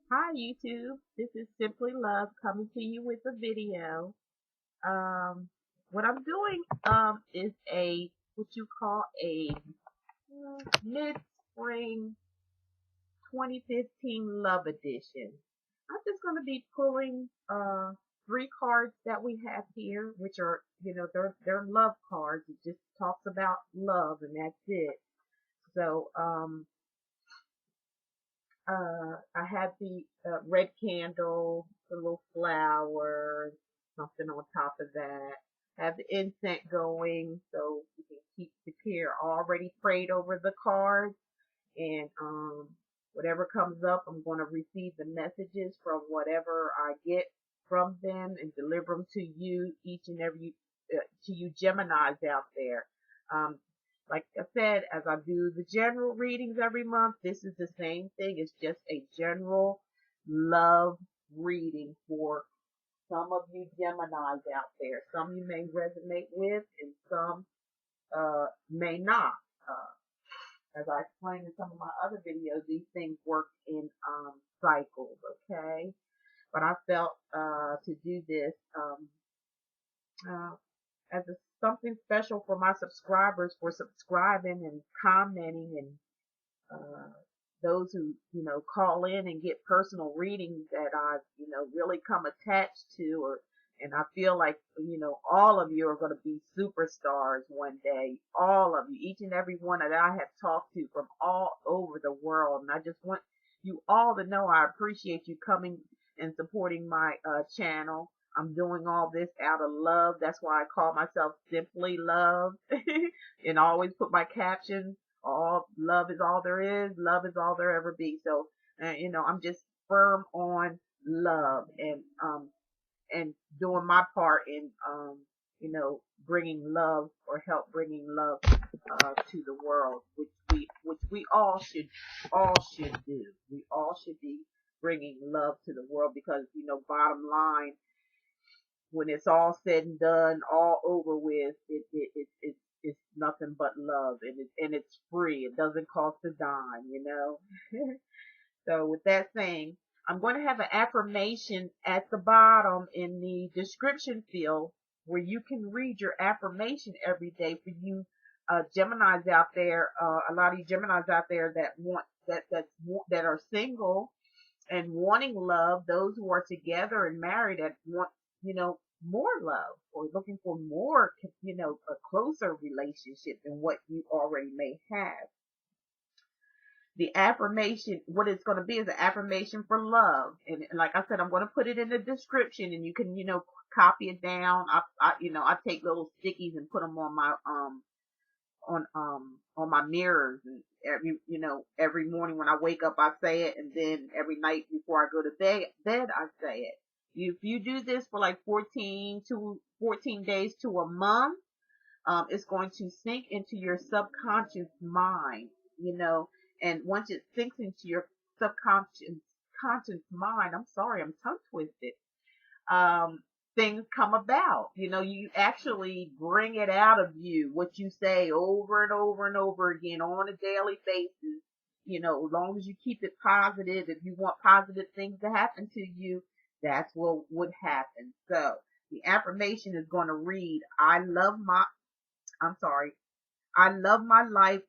Hi YouTube, this is Simply Love coming to you with a video. Um, what I'm doing is a what you call a mid-spring 2015 Love Edition. I'm just going to be pulling three cards that we have here, which are they're love cards. It just talks about love and that's it. So I have the red candle, the little flower, something on top of that. Have the incense going so we can keep the pair already prayed over the cards. And whatever comes up, I'm going to receive the messages from whatever I get from them and deliver them to you, each and every, to you Geminis out there. Um, like I said, as I do the general readings every month, this is the same thing. It's just a general love reading for some of you Geminis out there. Some you may resonate with and some may not. As I explained in some of my other videos, these things work in cycles, okay? But I felt to do this uh, as something special for my subscribers for subscribing and commenting and uh, those who call in and get personal readings that I really come attached to, or and I feel like all of you are going to be superstars one day. All of you, each and every one that I have talked to from all over the world, and I just want you all to know I appreciate you coming and supporting my channel. I'm doing all this out of love. That's why I call myself Simply Love, and I always put my captions all love is all there is, love is all there ever be. So I'm just firm on love and doing my part in bringing love or help bringing love to the world, which we all should do. We all should be bringing love to the world because bottom line, when it's all said and done, all over with, it's nothing but love, and it's free. It doesn't cost a dime. So with that saying, I'm going to have an affirmation at the bottom in the description field where you can read your affirmation every day for you Geminis out there. A lot of you Geminis out there that want that are single and wanting love, those who are together and married that want, more love or looking for more, a closer relationship than what you already may have. The affirmation, what it's going to be is an affirmation for love. And like I said, I'm going to put it in the description and you can, copy it down. I take little stickies and put them on my, on my mirrors, and every morning when I wake up I say it, and then every night before I go to bed I say it. If you do this for like 14 days to a month, it's going to sink into your subconscious mind, and once it sinks into your subconscious conscious mind, I'm sorry, I'm tongue twisted, um, things come about. You actually bring it out of you, what you say over and over and over again on a daily basis. As long as you keep it positive, if you want positive things to happen to you, that's what would happen. So the affirmation is going to read, I'm sorry, I love my life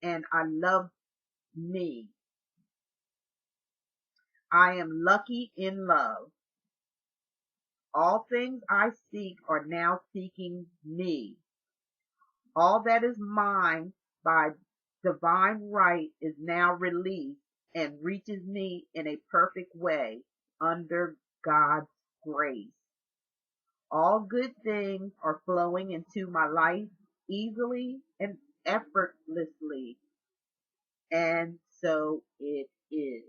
and I love me. I am lucky in love. All things I seek are now seeking me. All that is mine by divine right is now released and reaches me in a perfect way under God's grace. All good things are flowing into my life easily and effortlessly. And so it is.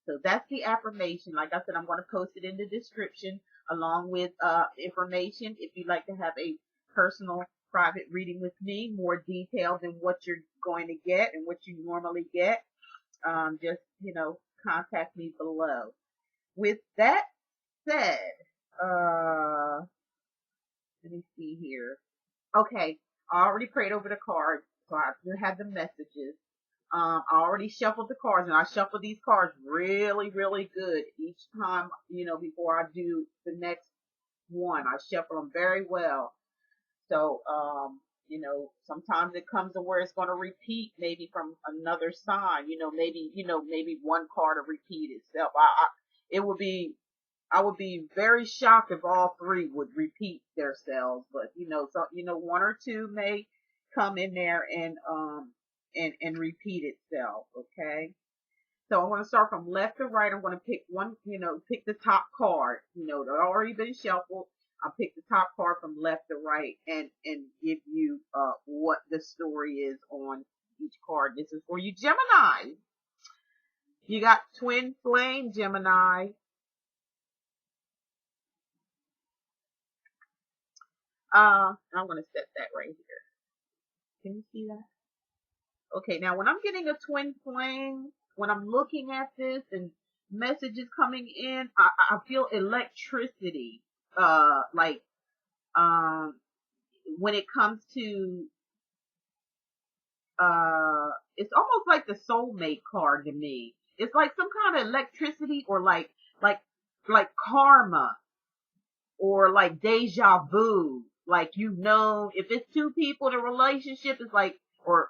So that's the affirmation. Like I said, I'm going to post it in the description along with information if you'd like to have a personal private reading with me, more detailed than what you're going to get and what you normally get. Just, contact me below. With that said, let me see here. Okay, I already prayed over the cards, so I have the messages. I already shuffled the cards, and I shuffle these cards really, really good each time, before I do the next one. I shuffle them very well. So, sometimes it comes to where it's going to repeat maybe from another sign, maybe one card will repeat itself. It would be, I would be very shocked if all three would repeat themselves, but so, one or two may come in there and repeat itself. Okay. So I'm going to start from left to right. I'm going to pick one, pick the top card, that already been shuffled. I'll pick the top card from left to right and give you, what the story is on each card. This is for you, Gemini. You got twin flame, Gemini. I'm going to set that right here. Can you see that? Okay. Now when I'm getting a twin flame, when I'm looking at this and messages coming in, I feel electricity. Like, when it comes to, it's almost like the soulmate card to me. It's like some kind of electricity, or like, karma, or like deja vu. Like, if it's two people in a relationship, it's like, or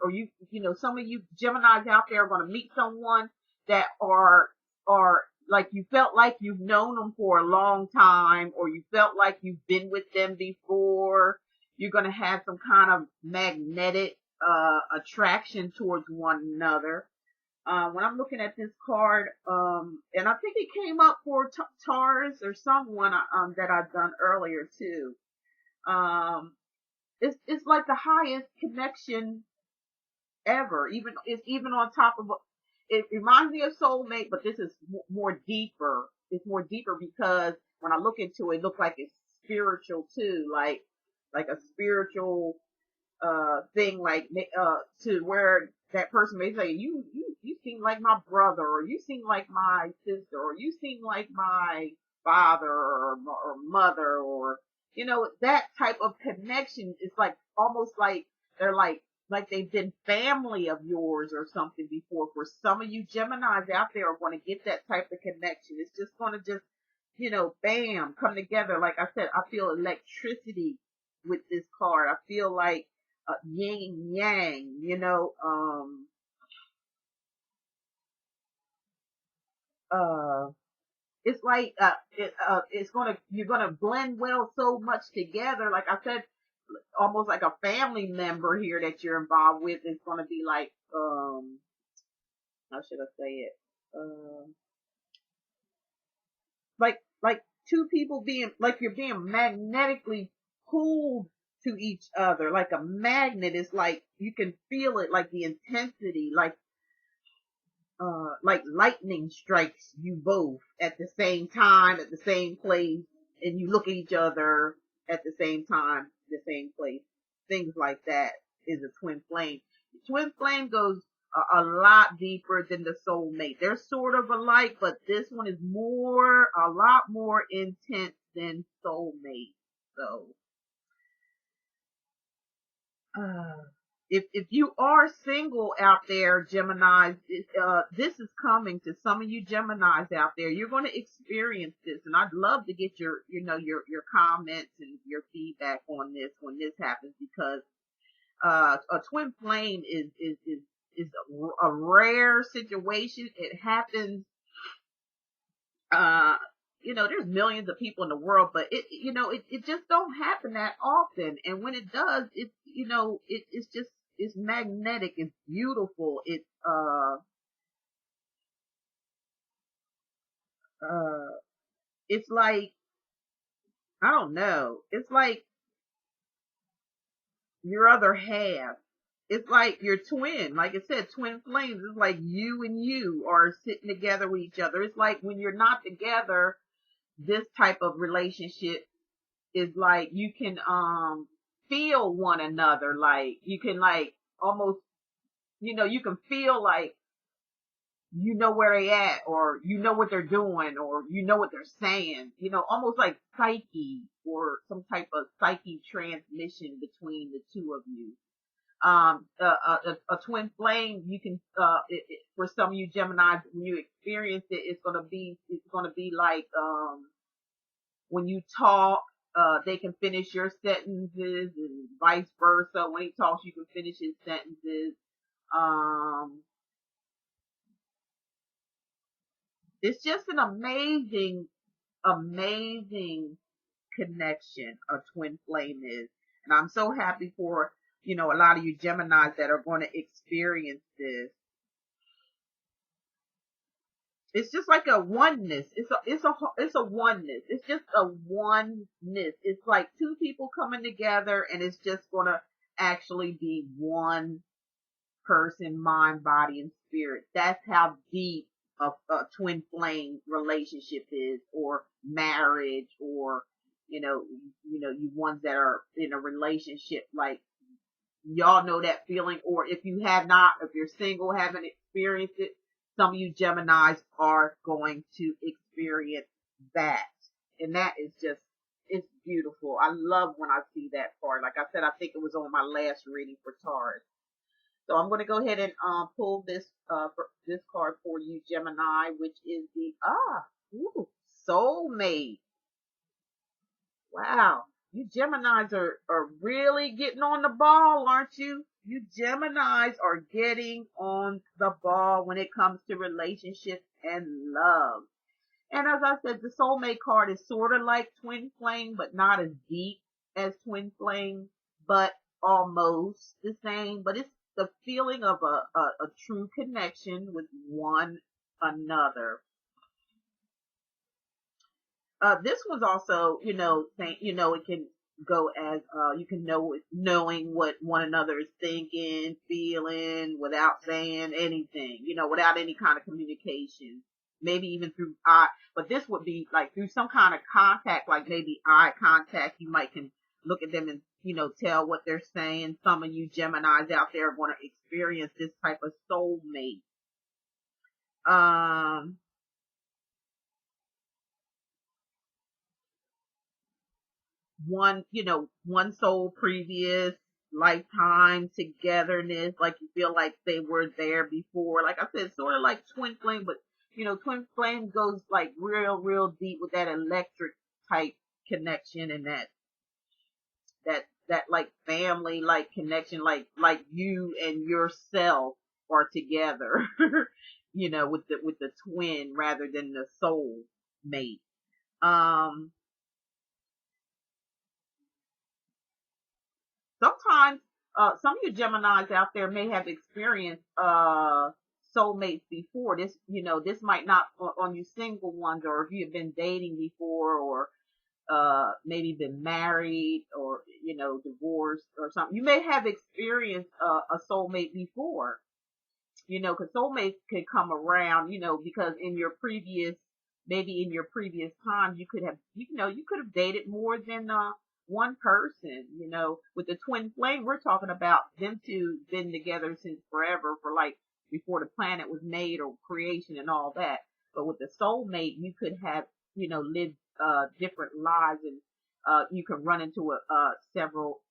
some of you Geminis out there are going to meet someone that are like, you felt like you've known them for a long time, or you felt like you've been with them before. You're going to have some kind of magnetic, attraction towards one another. When I'm looking at this card, and I think it came up for Taurus or someone, that I've done earlier too. It's like the highest connection ever. It's even on top of, it reminds me of soulmate, but this is more deeper. It's more deeper because when I look into it, it looks like it's spiritual too, like a spiritual, thing, like, to where that person may say, you seem like my brother, or you seem like my sister, or you seem like my father, or mother, or, that type of connection. Is like, almost like they're like they've been family of yours or something before. For some of you Geminis out there are going to get that type of connection. It's just going to just, bam, come together. Like I said, I feel electricity with this card. I feel like, yin and yang, uh, it's like, you're gonna blend well so much together. Like I said, almost like a family member here that you're involved with. Is gonna be like, how should I say it? Like two people being, like, you're being magnetically pulled to each other, like a magnet. Is like, you can feel it, like the intensity, like lightning strikes you both at the same time, at the same place, and you look at each other at the same time, the same place. Things like that is a twin flame. The twin flame goes a lot deeper than the soulmate. They're sort of alike, but this one is a lot more intense than soulmate. So, if you are single out there, Geminis, this is coming to some of you Geminis out there. You're going to experience this, and I'd love to get your comments and your feedback on this when this happens, because a twin flame is a rare situation. It happens. There's millions of people in the world, but it just don't happen that often. And when it does, it's magnetic. It's beautiful. Uh, it's like, I don't know. It's like your other half. It's like your twin. Like I said, twin flames. It's like you and you are sitting together with each other. It's like when you're not together, this type of relationship is like, you can feel one another. Like, you can, like, almost, you can feel like where they at, or what they're doing, or what they're saying, almost like psyche, or some type of psyche transmission between the two of you. A twin flame, you can, for some of you Geminis, when you experience it, it's gonna be like, when you talk, they can finish your sentences and vice versa. When he talks, you can finish his sentences. Um, it's just an amazing, amazing connection a twin flame is. And I'm so happy for, a lot of you Geminis that are going to experience this. It's just like a oneness. It's a oneness. It's just a oneness. It's like two people coming together, and it's just going to actually be one person, mind, body, and spirit. That's how deep a twin flame relationship is, or marriage, or you ones that are in a relationship, like, y'all know that feeling. Or if you have not, if you're single, haven't experienced it, some of you Geminis are going to experience that. And that is just, it's beautiful. I love when I see that part. Like I said, I think it was on my last reading for Taurus. So I'm going to go ahead and pull this this card for you, Gemini, which is the soulmate. Wow, you Geminis are really getting on the ball, aren't you? You Geminis are getting on the ball when it comes to relationships and love. And as I said, the soulmate card is sort of like twin flame, but not as deep as twin flame, but almost the same. But it's the feeling of a true connection with one another. This was also, saying, it can go as, you can knowing what one another is thinking, feeling, without saying anything, without any kind of communication. Maybe even through eye, but this would be like through some kind of contact, like maybe eye contact. You might can look at them and, tell what they're saying. Some of you Geminis out there are going to experience this type of soulmate. One soul previous lifetime togetherness, like you feel like they were there before. Like I said, sort of like twin flame, but twin flame goes like real, real deep with that electric type connection, and that like family like connection, like you and yourself are together, with the twin rather than the soul mate. Sometimes, some of you Geminis out there may have experienced, soulmates before. This might not on you single ones, or if you've been dating before, or, maybe been married, or, divorced or something. You may have experienced, a soulmate before, cause soulmates can come around, because maybe in your previous times, you could have dated more than, one person. With the twin flame, we're talking about them two been together since forever, for like before the planet was made, or creation and all that. But with the soulmate, you could have, lived, different lives, and, you can run into several,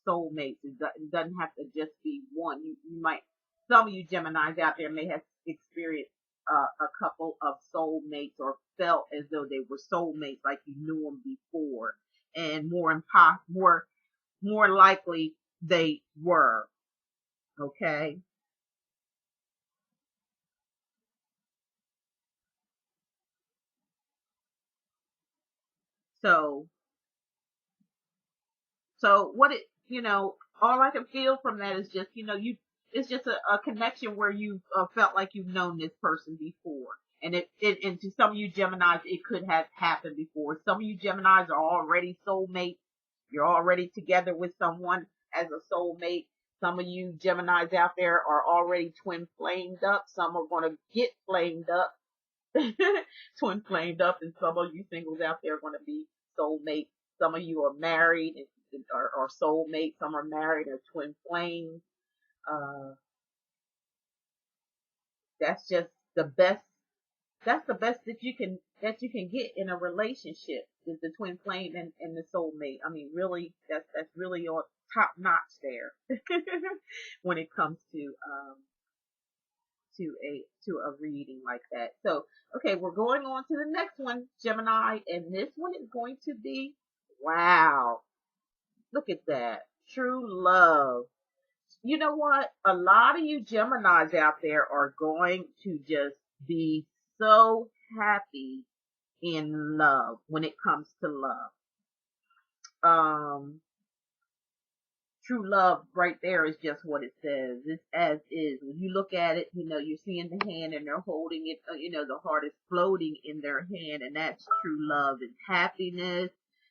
soulmates. It doesn't have to just be one. You might, some of you Geminis out there may have experienced, a couple of soulmates, or felt as though they were soulmates, like you knew them before, and more likely they were. Okay. So, what all I can feel from that is just, it's just a connection where you, felt like you've known this person before. And and to some of you Geminis, it could have happened before. Some of you Geminis are already soulmates. You're already together with someone as a soulmate. Some of you Geminis out there are already twin flamed up. Some are going to get flamed up, twin flamed up, and some of you singles out there are going to be soulmates. Some of you are married and are soulmates. Some are married or twin flames. Uh, that's just the best that's the best that you can get in a relationship is the twin flame and the soulmate. I mean, really, that's really on top notch there when it comes to a reading like that. So, okay, we're going on to the next one, Gemini, and this one is going to be, wow, look at that, true love. You know what? A lot of you Geminis out there are going to just be so happy in love when it comes to love. Um, True love right there is just what it says. It's as is. When you look at it, you're seeing the hand and they're holding it, the heart is floating in their hand, and that's true love and happiness.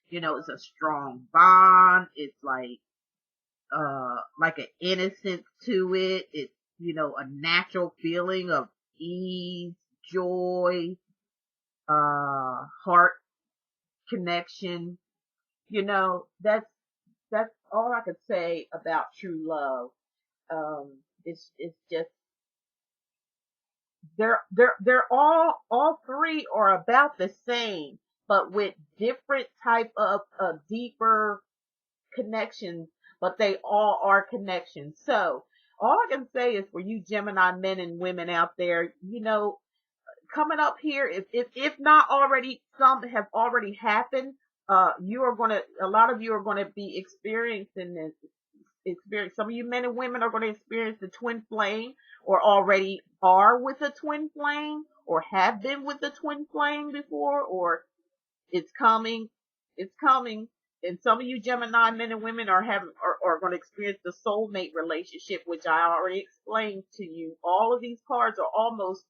It's a strong bond. It's like an innocence to it. It's, a natural feeling of ease, joy, heart connection. That's all I could say about true love. It's just they're all three are about the same, but with different type of deeper connections, but they all are connections. So all I can say is for you Gemini men and women out there, coming up here, if not already, some have already happened. A lot of you are gonna be experiencing this experience. Some of you men and women are going to experience the twin flame, or already are with a twin flame, or have been with a twin flame before, or it's coming. It's coming. And some of you Gemini men and women are going to experience the soulmate relationship, which I already explained to you. All of these cards are almost,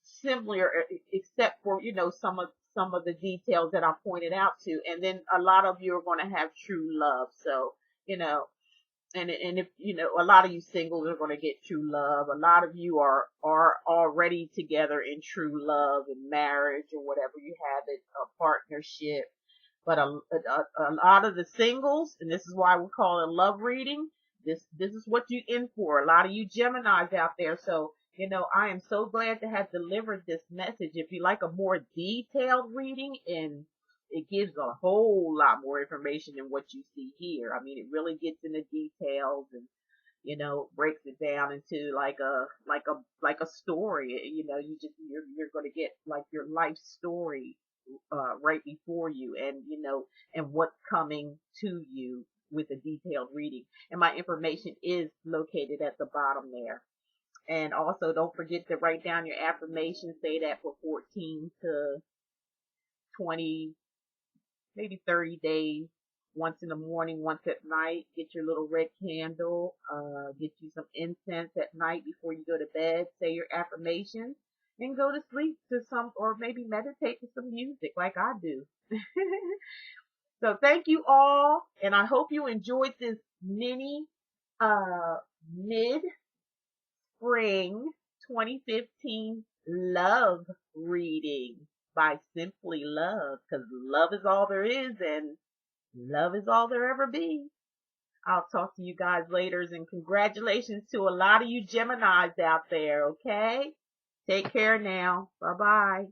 similar, except for, some of the details that I pointed out to. And then a lot of you are going to have true love. So, you know, and if, a lot of you singles are going to get true love. A lot of you are already together in true love and marriage or whatever you have it, a partnership. But a lot of the singles, and this is why we call it a love reading. This is what you in for. A lot of you Geminis out there. So, I am so glad to have delivered this message. If you like a more detailed reading, and it gives a whole lot more information than what you see here. I mean, it really gets into details and, breaks it down into like a story. You're going to get like your life story right before you, and and what's coming to you with a detailed reading. And my information is located at the bottom there. And also don't forget to write down your affirmation. Say that for 14 to 20, maybe 30 days. Once in the morning, once at night. Get your little red candle. Get you some incense at night before you go to bed. Say your affirmations and go to sleep to some, or maybe meditate to some music like I do. So thank you all, and I hope you enjoyed this mini mid spring 2015 love reading by Simply Love, because love is all there is and love is all there ever be. I'll talk to you guys later, and congratulations to a lot of you Geminis out there, okay? Take care now. Bye bye.